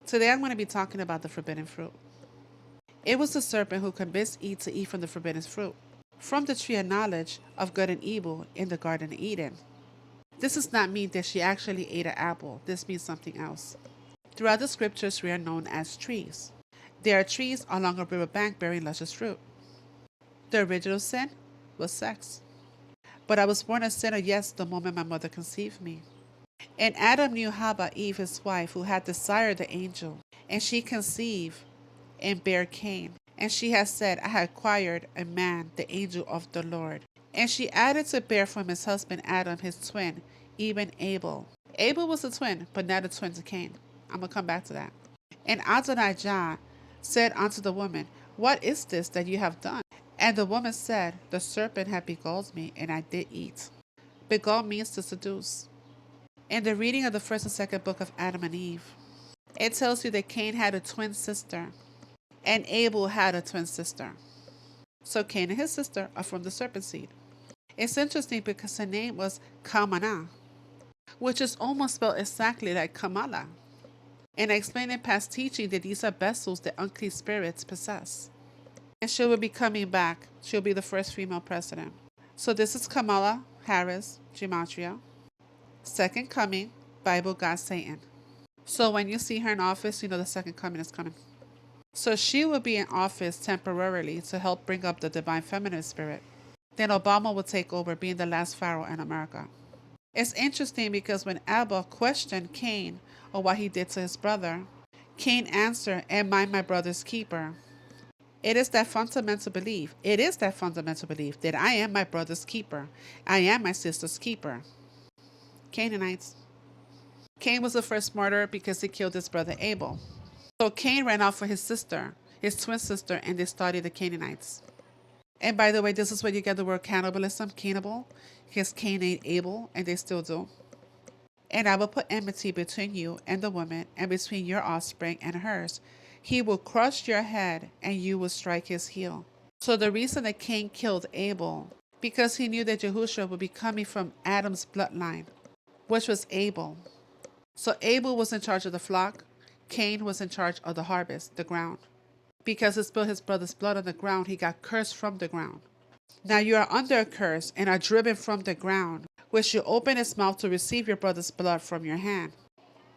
Today I'm going to be talking about the forbidden fruit. It was the serpent who convinced Eve to eat from the forbidden fruit, from the tree of knowledge of good and evil in the Garden of Eden. This does not mean that she actually ate an apple. This means something else. Throughout the scriptures, we are known as trees. There are trees along a riverbank bearing luscious fruit. The original sin was sex. But I was born a sinner, yes, the moment my mother conceived me. And Adam knew Hava, Eve, his wife, who had desired the angel, and she conceived and bare Cain. And she has said, I have acquired a man, the angel of the Lord. And she added to bear from his husband Adam his twin, even Abel. Abel was a twin, but not a twin to Cain. I'm going to come back to that. And Adonijah said unto the woman, What is this that you have done? And the woman said, The serpent hath beguiled me, and I did eat. Beguile means to seduce. In the reading of the first and second book of Adam and Eve, it tells you that Cain had a twin sister, and Abel had a twin sister. So Cain and his sister are from the serpent seed. It's interesting because her name was Kamana, which is almost spelled exactly like Kamala. And I explained in past teaching that these are vessels that unclean spirits possess. And she will be coming back. She'll be the first female president. So this is Kamala Harris, Gematria. Second coming, Bible God Satan. So when you see her in office, you know the second coming is coming. So she will be in office temporarily to help bring up the divine feminine spirit. Then Obama will take over, being the last pharaoh in America. It's interesting because when Abba questioned Cain on what he did to his brother, Cain answered, Am I my brother's keeper? It is that fundamental belief. It is that fundamental belief that I am my brother's keeper. I am my sister's keeper. Canaanites. Cain was the first martyr because he killed his brother Abel. So Cain ran off for his sister, his twin sister, and they started the Canaanites. And by the way, this is where you get the word cannibalism, cannibal, because Cain ate Abel, and they still do. And I will put enmity between you and the woman, and between your offspring and hers. He will crush your head, and you will strike his heel. So the reason that Cain killed Abel, because he knew that Yahushua would be coming from Adam's bloodline, which was Abel. So Abel was in charge of the flock. Cain was in charge of the harvest, the ground. Because he spilled his brother's blood on the ground, he got cursed from the ground. Now you are under a curse and are driven from the ground, which you open his mouth to receive your brother's blood from your hand.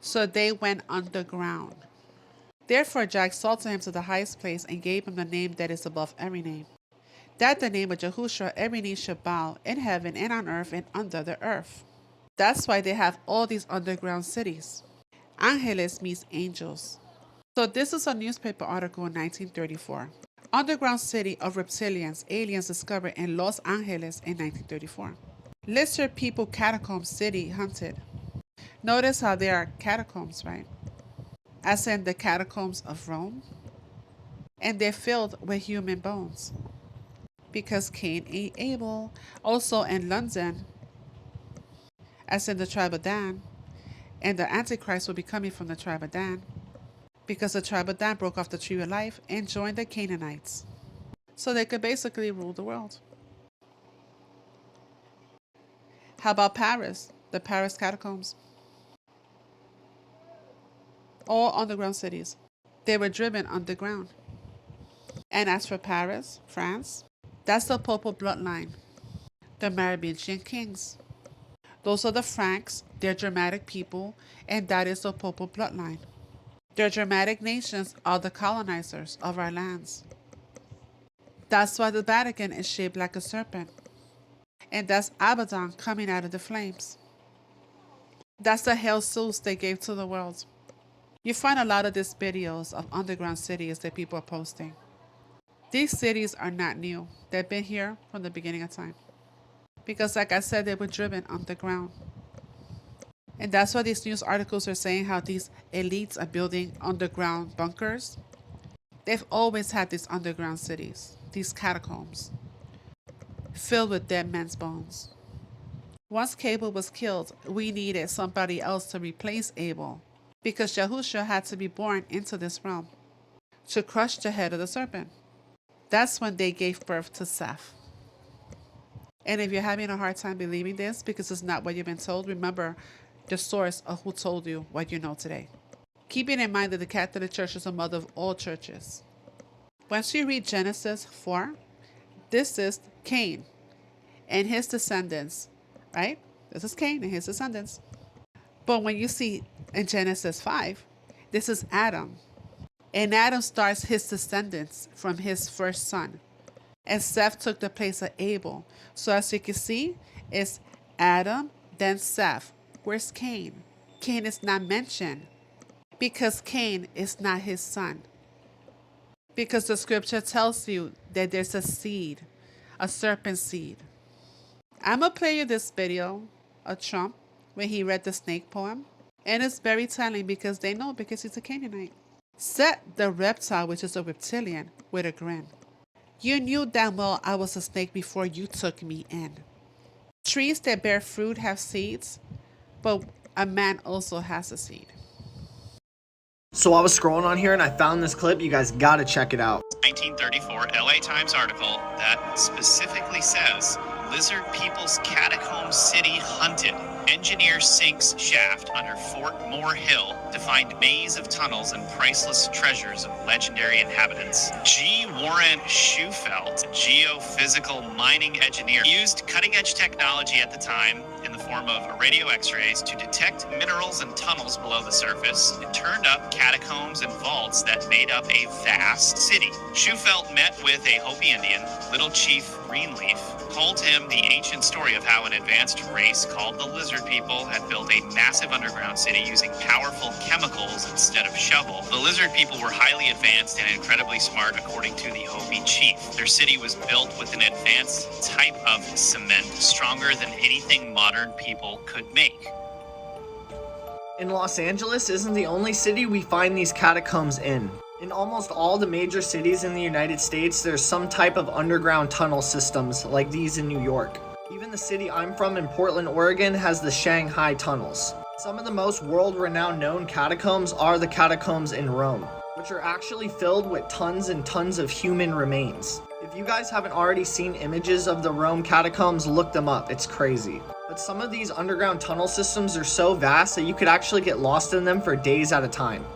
So they went underground. Therefore Jah exalted him to the highest place and gave him the name that is above every name. That the name of Yahushua every knee should bow in heaven and on earth and under the earth. That's why they have all these underground cities. Angeles means angels. So this is a newspaper article in 1934. Underground city of reptilians, aliens discovered in Los Angeles in 1934. Lizard people catacomb city hunted. Notice how there are catacombs, right? As in the catacombs of Rome. And they're filled with human bones. Because Cain ate Abel. Also in London, as in the tribe of Dan. And the Antichrist will be coming from the tribe of Dan. Because the tribe of Dan broke off the tree of life and joined the Canaanites. So they could basically rule the world. How about Paris? The Paris catacombs. All underground cities. They were driven underground. And as for Paris, France, that's the Popal bloodline. The Merovingian kings. Those are the Franks, they're Germanic people, and that is the Popal bloodline. The Germanic nations are the colonizers of our lands. That's why the Vatican is shaped like a serpent. And that's Abaddon coming out of the flames. That's the Hail Zeus they gave to the world. You find a lot of these videos of underground cities that people are posting. These cities are not new. They've been here from the beginning of time. Because like I said, they were driven underground. And that's why these news articles are saying how these elites are building underground bunkers. They've always had these underground cities, these catacombs, filled with dead men's bones. Once Abel was killed, we needed somebody else to replace Abel, because Yahushua had to be born into this realm to crush the head of the serpent. That's when they gave birth to Seth. And if you're having a hard time believing this because it's not what you've been told, remember the source of who told you what you know today. keeping in mind that the Catholic Church is the mother of all churches. Once you read Genesis 4, this is Cain and his descendants, right? This is Cain and his descendants. But when you see in Genesis 5, this is Adam. And Adam starts his descendants from his first son. And Seth took the place of Abel. So as you can see, it's Adam, then Seth. Where's Cain? Cain is not mentioned because Cain is not his son. Because the scripture tells you that there's a seed, a serpent seed. I'm going to play you this video of Trump when he read the snake poem. And it's very telling because they know because he's a Canaanite. Set the reptile, which is a reptilian, with a grin. You knew damn well I was a snake before you took me in. Trees that bear fruit have seeds, but a man also has a seed. So I was scrolling on here and I found this clip. You guys gotta check it out. 1934 LA Times article that specifically says, Lizard People's Catacomb City hunted. Engineer sinks shaft under Fort Moore Hill to find maze of tunnels and priceless treasures of legendary inhabitants. G. Warren Schufelt, geophysical mining engineer, used cutting-edge technology at the time in the form of radio x-rays to detect minerals and tunnels below the surface and turned up catacombs and vaults that made up a vast city. Schufelt met with a Hopi Indian, Little Chief Greenleaf, told him the ancient story of how an advanced race called the Lizard People had built a massive underground city using powerful chemicals instead of shovel. The Lizard People were highly advanced and incredibly smart, according to the Hopi chief. Their city was built with an advanced type of cement, stronger than anything modern people could make. And Los Angeles isn't the only city we find these catacombs in. In almost all the major cities in the United States, there's some type of underground tunnel systems like these in New York. Even the city I'm from in Portland, Oregon has the Shanghai tunnels. Some of the most world-renowned known catacombs are the catacombs in Rome, which are actually filled with tons and tons of human remains. If you guys haven't already seen images of the Rome catacombs, look them up, it's crazy. But some of these underground tunnel systems are so vast that you could actually get lost in them for days at a time.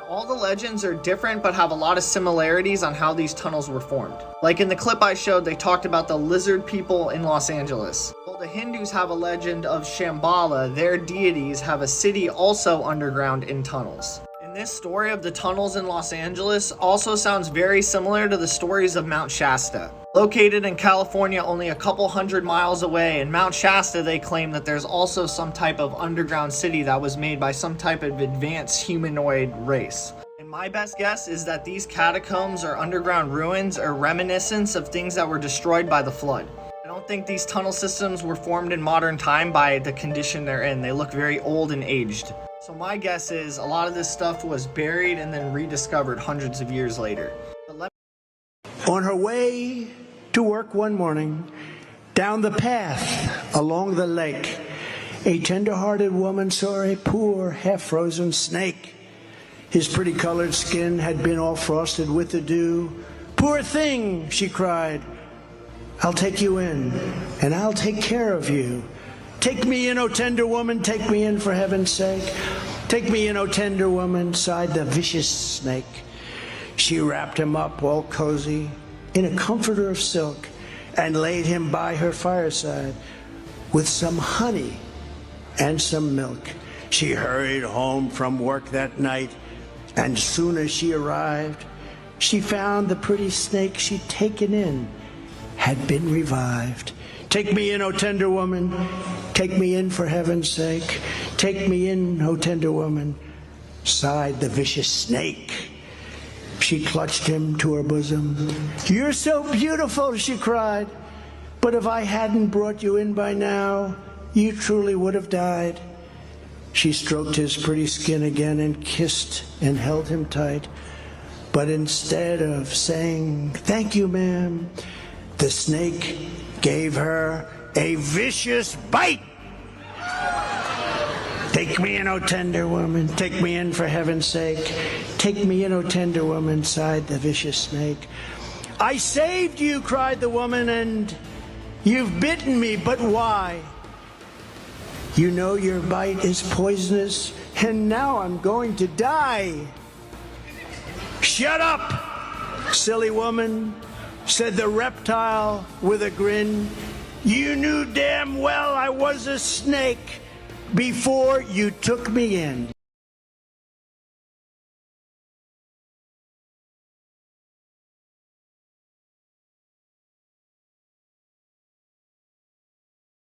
All the legends are different but have a lot of similarities on how these tunnels were formed. Like in the clip I showed, they talked about the Lizard People in Los Angeles. Well, the Hindus have a legend of Shambhala. Their deities have a city also underground in tunnels. And this story of the tunnels in Los Angeles also sounds very similar to the stories of Mount Shasta. Located in California only a couple hundred miles away, in Mount Shasta they claim that there's also some type of underground city that was made by some type of advanced humanoid race. And my best guess is that these catacombs or underground ruins are reminiscents of things that were destroyed by the flood. I don't think these tunnel systems were formed in modern time by the condition they're in. They look very old and aged. So my guess is a lot of this stuff was buried and then rediscovered hundreds of years later. On her way to work one morning, down the path along the lake, a tender-hearted woman saw a poor, half-frozen snake. His pretty colored skin had been all frosted with the dew. "Poor thing," she cried, "I'll take you in, and I'll take care of you. Take me in, O tender woman, take me in for heaven's sake. Take me in, O tender woman," sighed the vicious snake. She wrapped him up all cozy in a comforter of silk and laid him by her fireside with some honey and some milk. She hurried home from work that night, and soon as she arrived, she found the pretty snake she'd taken in had been revived. "Take me in, O tender woman, take me in for heaven's sake. Take me in, O tender woman," sighed the vicious snake. She clutched him to her bosom. "You're so beautiful," she cried, "but if I hadn't brought you in by now, you truly would have died." She stroked his pretty skin again and kissed and held him tight. But instead of saying, "Thank you, ma'am," the snake gave her a vicious bite. "Take me in, O tender woman, take me in for heaven's sake. Take me in, O tender woman," sighed the vicious snake. "I saved you," cried the woman, "and you've bitten me, but why? You know your bite is poisonous. and now I'm going to die. Shut up, silly woman, said the reptile with a grin. You knew damn well I was a snake before you took me in.